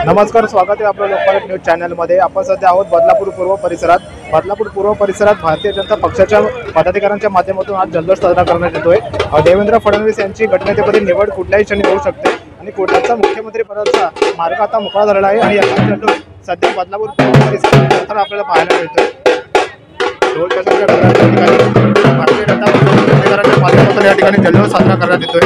नमस्कार, स्वागत आहे आपल्या लोकमत न्यूज चॅनलमध्ये। आपण सध्या आहोत बदलापूर पूर्व परिसरात। बदलापूर पूर्व परिसरात भारतीय जनता पक्षाच्या पदाधिकाऱ्यांच्या माध्यमातून आज जल्लोष साजरा करण्यात येतोय। देवेंद्र फडणवीस यांची गटनेतेपदी निवड कुठल्याही क्षणी होऊ शकते आणि कोल्हापूरचा मुख्यमंत्री पदाचा मार्ग आता मोकळा झालेला आहे आणि याचा जल्लोष सध्या बदलापूर पूर्व परिसरात आपल्याला पाहायला मिळतोय। ढोल ताशाच्या गजराच्या ठिकाणी भारतीय जनता पक्षाच्या माध्यमातून या ठिकाणी जल्लोष साजरा करण्यात येतोय।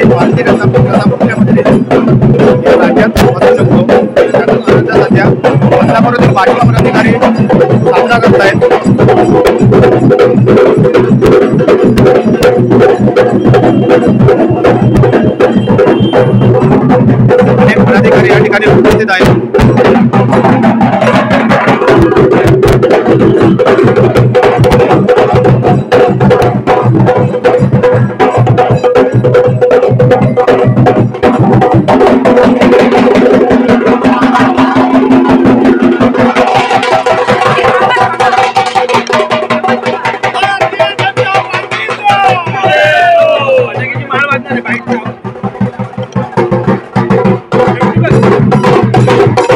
भारतीय जनता पक्षाचा मुख्यमंत्री राज्यात बसू शकतो त्याचा सध्या बदलापूरमधील भाजपा पदाधिकारी साजरा करत आहेत। अनेक पदाधिकारी या ठिकाणी उपस्थित आहेत। Thank you.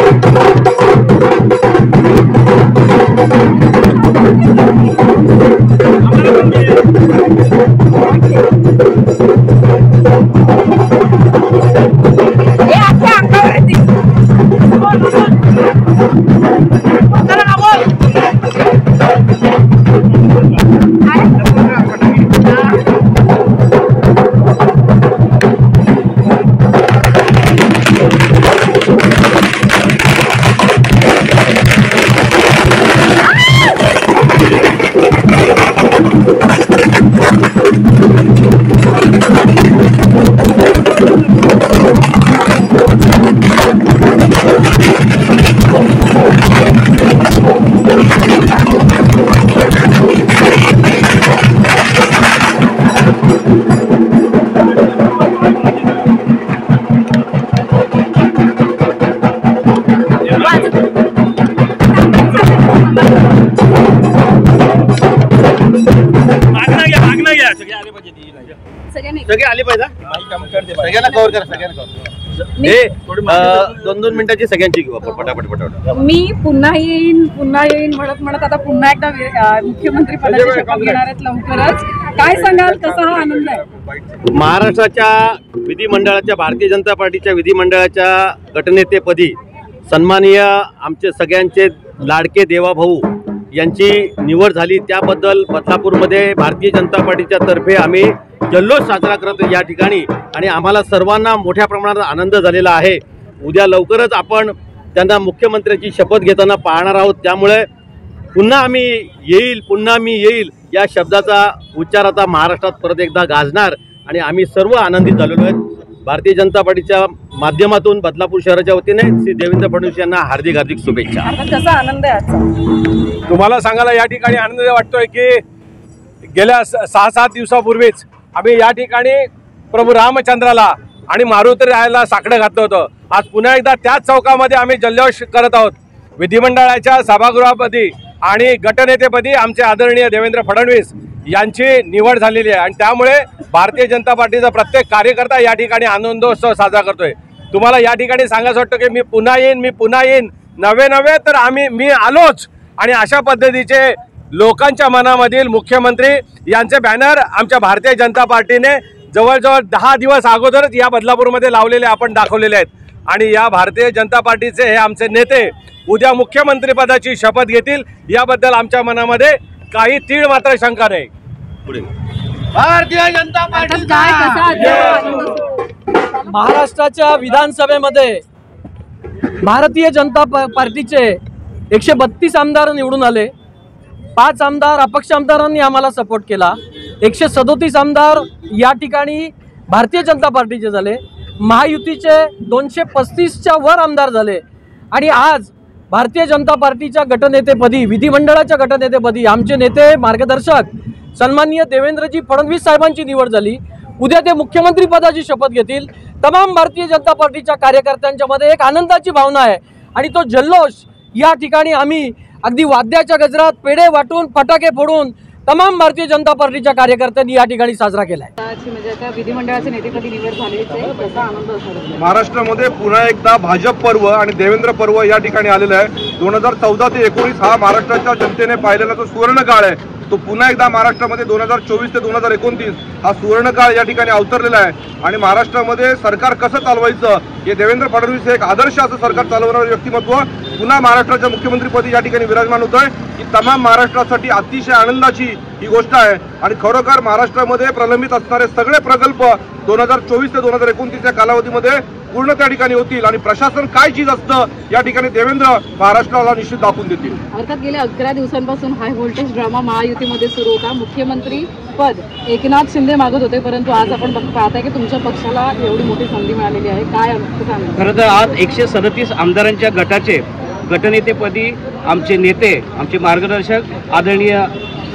सगळे आले पाहिजे सगळ्यांना कव्हर करा सगळ्यांना दोन मिनिटाची सगळ्यांची घेऊ आपण पटापट मी पुन्हा येईन म्हणत आता पुन्हा एकदा मुख्यमंत्री पदाची शपथ घेणार आहेत लवकरच. काय सांगाल, कसा हा आनंद आहे? महाराष्ट्राच्या विधिमंडळाच्या भारतीय जनता पार्टीच्या विधिमंडळाच्या गटनेतेपदी सन्माननीय आमचे सगळ्यांचे लाडके देवाभाऊ यांची निवड झाली, त्याबद्दल बदलापूरमध्ये भारतीय जनता पार्टीच्या तर्फे आम्ही जल्लोष साजरा करतो या ठिकाणी आणि आम्हाला सर्वांना मोठ्या प्रमाणात आनंद झालेला आहे. उद्या लवकरच आपण त्यांना मुख्यमंत्र्यांची शपथ घेताना पाहणार आहोत. त्यामुळे पुन्हा मी येईल या शब्दाचा उच्चार आता महाराष्ट्रात परत एकदा गाजणार आणि आम्ही सर्व आनंदित झालेलो आहेत. भारतीय जनता पार्टीच्या माध्यमातून बदलापूर शहराच्या वतीने श्री देवेंद्र फडणवीस यांना हार्दिक हार्दिक शुभेच्छा. कसा आनंद आहे आजचा? तुम्हाला सांगायला या ठिकाणी आनंद वाटतोय की गेल्या 6-7 दिवसापूर्वीच आम्ही या ठिकाणी प्रभू रामचंद्राला आणि मारुती रायाला साकडं घातलं होतं. आज पुन्हा एकदा त्याच चौकामध्ये आम्ही जल्लोष करत आहोत. विधिमंडळाच्या सभागृहापदी आणि गटनेतेपदी आमचे आदरणीय देवेंद्र फडणवीस यांची निवड झालेली आहे आणि त्यामुळे भारतीय जनता पार्टीचा प्रत्येक कार्यकर्ता या ठिकाणी आनंदोत्सव साजरा करतोय. तुम्हाला या ठिकाणी सांगायचं वाटतं की मी पुन्हा येईन नवे तर मी आलोच. आणि अशा पद्धतीचे लोकांच्या मनामधील मुख्यमंत्री यांचे बॅनर आमच्या भारतीय जनता पार्टीने जवळजवळ 10 दिवस अगोदरच या बदलापूरमध्ये लावलेले आपण दाखवलेले आहेत. आणि या भारतीय जनता पार्टीचे हे आमचे नेते उद्या मुख्यमंत्रीपदाची शपथ घेतील याबद्दल आमच्या मनामध्ये काही तीळ मात्र शंका नाही. पुढे भारतीय जनता पार्टी महाराष्ट्राच्या विधानसभेमध्ये भारतीय जनता पार्टीचे 132 आमदार निवडून आले. 5 आमदार अपक्ष आमदारांनी आम्हाला सपोर्ट केला. 137 आमदार या ठिकाणी भारतीय जनता पार्टीचे झाले. महायुतीचे 235च्या वर आमदार झाले. आणि आज भारतीय जनता पार्टीच्या गटनेतेपदी विधिमंडळाच्या गटनेतेपदी आमचे नेते मार्गदर्शक सन्माननीय देवेंद्रजी फडणवीस साहेबांची निवड झाली. उद्या ते मुख्यमंत्री पदाची शपथ घेतील. तमाम भारतीय जनता पार्टीच्या कार्यकर्त्यांच्या मध्ये एक आनंदाची भावना आहे आणि तो जल्लोष या ठिकाणी आम्ही अगदी वाद्याच्या गजरात पेढे वाटून फटाके फोडून तमाम भारतीय जनता पार्टीच्या कार्यकर्त्यांनी या ठिकाणी साजरा केलाय. म्हणजे आता विधिमंडळाचे नेतेपदी निवड झालीच आहे, कसा आनंद असणार? महाराष्ट्रामध्ये पुन्हा एकदा भाजप पर्व आणि देवेंद्र पर्व या ठिकाणी आलेलं आहे. 2014 ते 19 हा महाराष्ट्राच्या जनतेने पाहिलेला तो सुवर्णकाळ आहे. तो पुन्हा एकदा महाराष्ट्रामध्ये 2024 ते 2029 हा सुवर्णकाळ या ठिकाणी अवतरलेला आहे. आणि महाराष्ट्रामध्ये सरकार कसं चालवायचं हे देवेंद्र फडणवीस हे एक आदर्श असं सरकार चालवणारं व्यक्तिमत्व पुन्हा महाराष्ट्राच्या मुख्यमंत्रीपदी या ठिकाणी विराजमान होत आहे. ही तमाम महाराष्ट्रासाठी अतिशय आनंदाची ही गोष्ट आहे. आणि खरोखर महाराष्ट्रामध्ये प्रलंबित असणारे सगळे प्रकल्प 2024 ते 2029 या कालावधीमध्ये पूर्ण त्या ठिकाणी होतील आणि प्रशासन काय चीज असतं या ठिकाणी देवेंद्र महाराष्ट्राला निश्चित दाखवून देतील. अर्थात गेल्या 11 दिवसांपासून हाय व्होल्टेज ड्रामा महायुतीमध्ये सुरू होता. मुख्यमंत्री पद एकनाथ शिंदे मागत होते, परंतु आज आपण पाहताय की तुमच्या पक्षाला एवढी मोठी संधी मिळालेली आहे. काय खरं तर आज 137 आमदारांच्या गटाचे गटनेतेपदी आमचे नेते आमचे मार्गदर्शक आदरणीय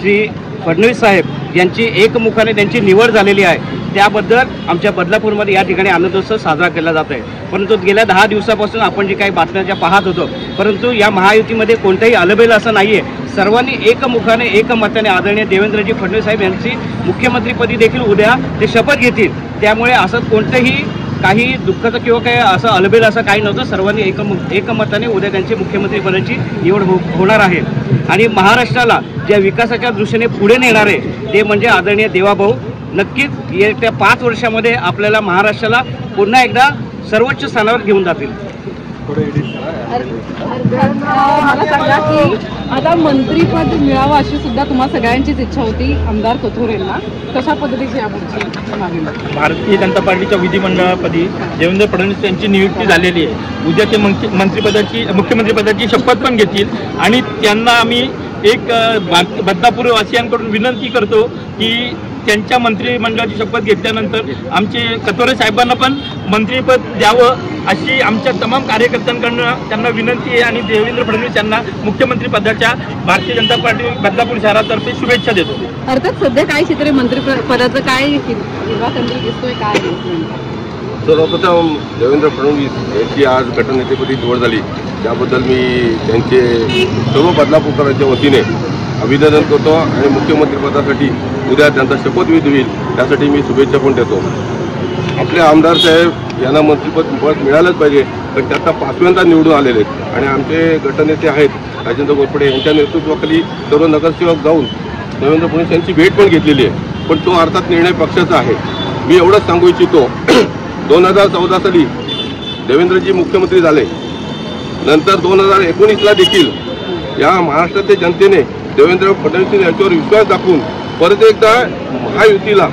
श्री फडणवीस साहेब यांची एकमुखाने त्यांची निवड झालेली आहे. त्याबद्दल आमच्या बदलापूरमध्ये या ठिकाणी आनंदोत्सव साजरा केला जात आहे. परंतु गेल्या 10 दिवसापासून आपण जे काही बातम्या पाहत होतो, परंतु या महायुतीमध्ये कोणतंही अलबेल असं नाही आहे. सर्वांनी एकमुखाने एकमताने आदरणीय देवेंद्रजी फडणवीस साहेब यांची मुख्यमंत्रीपदी देखील उद्या ते शपथ घेतील. त्यामुळे असं कोणतंही काही दुःखाचं किंवा काही असं अलबेल असं काही नव्हतं. सर्वांनी एकमताने उद्या त्यांची मुख्यमंत्रीपदाची निवड होणार आहे. आणि महाराष्ट्राला ज्या विकासाच्या दृष्टीने पुढे नेणार आहे ते म्हणजे आदरणीय देवाभाऊ नक्कीच येत्या 5 वर्षामध्ये आपल्याला महाराष्ट्राला पुन्हा एकदा सर्वोच्च स्थानावर घेऊन जातील. मला सांगा की आता मंत्रीपद मिळावं अशी सुद्धा तुम्हा सगळ्यांचीच इच्छा होती आमदार कथोरेंना. कशा पद्धतीची यापुढची मागणी? भारतीय जनता पार्टीच्या विधिमंडळापदी देवेंद्र फडणवीस यांची नियुक्ती झालेली आहे. उद्या ते मुख्यमंत्रीपदाची शपथ पण घेतील आणि त्यांना आम्ही एक बदलापूर वासियांकडून विनंती करतो की त्यांच्या मंत्रिमंडळाची शपथ घेतल्यानंतर आमचे कथोरे साहेबांना पण मंत्रिपद द्यावं अशी आमच्या तमाम कार्यकर्त्यांकडनं त्यांना विनंती आहे. आणि देवेंद्र फडणवीस यांना मुख्यमंत्रीपदाच्या भारतीय जनता पार्टी बदलापूर शहरातर्फे शुभेच्छा देतो. अर्थात सध्या काय चित्र मंत्रिपदाचं काय हिरवा कंदील दिसतोय काय? सर्वप्रथम देवेंद्र फडणवीस यांची आज गटनेतेपदी निवड झाली त्याबद्दल मी त्यांचे सर्व बदलापूरकरांच्या वतीने अभिनंदन करतो आणि मुख्यमंत्रीपदासाठी उद्या त्यांचा शपथविधी होईल त्यासाठी मी शुभेच्छा पण देतो. आपले आमदार साहेब यांना मंत्रिपद मिळालंच पाहिजे पण त्याचा 5व्यांदा निवडून आलेले आहेत आणि आमचे गटनेते आहेत राजेंद्र घोरपडे यांच्या नेतृत्वाखाली सर्व नगरसेवक जाऊन देवेंद्र फडणवीस यांची भेट पण घेतलेली आहे. पण तो अर्थात निर्णय पक्षाचा आहे. मी एवढंच सांगू इच्छितो 2014 साली देवेंद्रजी मुख्यमंत्री झाले नंतर 2019ला देखील या महाराष्ट्राच्या जनतेने देवेंद्र फडणवीस यांच्यावर विश्वास दाखवून परत एकदा महायुतीला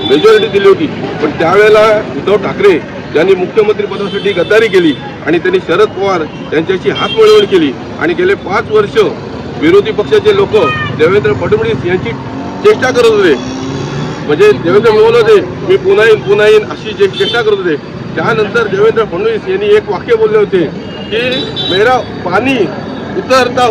मेजॉरिटी दिली होती. पण त्यावेळेला उद्धव ठाकरे यांनी मुख्यमंत्रीपदासाठी गद्दारी केली आणि त्यांनी शरद पवार यांच्याशी हातमिळवणी केली आणि गेले 5 वर्ष विरोधी पक्षाचे लोक देवेंद्र फडणवीस यांची चेष्टा करत होते. म्हणजे देवेंद्र म्हणत होते मी पुन्हा येईन अशी चेष्टा करत होते. त्यानंतर देवेंद्र फडणवीस यांनी एक वाक्य बोलले होते की मेरा पानी उतरता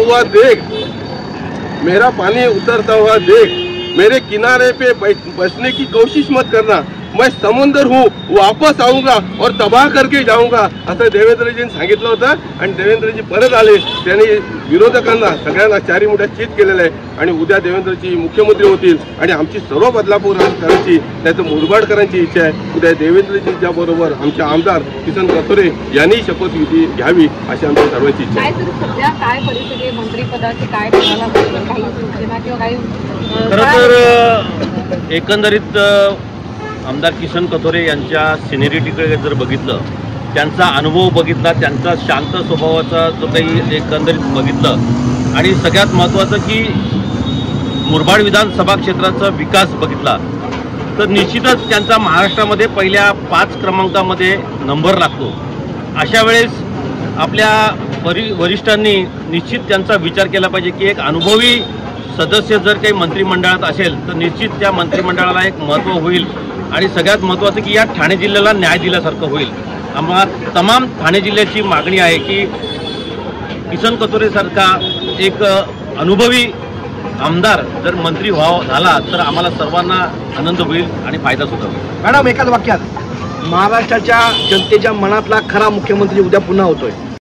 हुआ देख मेरे किनारे पे बसने की कोशिश मत करना मैं समुद्र हूँ वापस आऊँगा और तबाह करके जाऊँगा असं देवेंद्रजींनी सांगितलं होतं. आणि देवेंद्रजी परत आले त्यांनी विरोधकांना सगळ्यांना चारी मुठ्या चीत केलेलं आहे आणि उद्या देवेंद्रजी मुख्यमंत्री होतील आणि आमची सर्व बदलापूरकरांची त्याचं मुरबाडकरांची इच्छा आहे उद्या देवेंद्रजींच्या बरोबर आमचे आमदार किसन कथोरे यांनी शपथविधी घ्यावी अशी आमची सर्वांची इच्छा आहे. सध्या काय परिस्थिती मंत्रिपदाची काय काही सूचना किंवा काही खरं तर एकंदरीत आमदार किसन कथोरे यांच्या सिनियरिटीकडे जर बघितलं त्यांचा अनुभव बघितला त्यांचा शांत स्वभावाचा जो काही एकंदरीत बघितलं आणि सगळ्यात महत्त्वाचं की मुरबाड विधानसभा क्षेत्राचा विकास बघितला तर निश्चितच त्यांचा महाराष्ट्रामध्ये पहिल्या 5 क्रमांकामध्ये नंबर लागतो. अशा वेळेस आपल्या वरिष्ठांनी निश्चित त्यांचा विचार केला पाहिजे की एक अनुभवी सदस्य जर काही मंत्रिमंडळात असेल तर निश्चित त्या मंत्रिमंडळाला एक महत्त्व होईल आणि सगळ्यात महत्त्वाचं की या ठाणे जिल्ह्याला न्याय दिल्यासारखं होईल. आम्हाला तमाम ठाणे जिल्ह्याची मागणी आहे की किसन कथोरेसारखा एक अनुभवी आमदार जर मंत्री झाला तर आम्हाला सर्वांना आनंद होईल आणि फायदा सुद्धा होईल. मॅडम एकाच वाक्यात महाराष्ट्राच्या जनतेच्या मनातला खरा मुख्यमंत्री उद्या पुन्हा होतोय.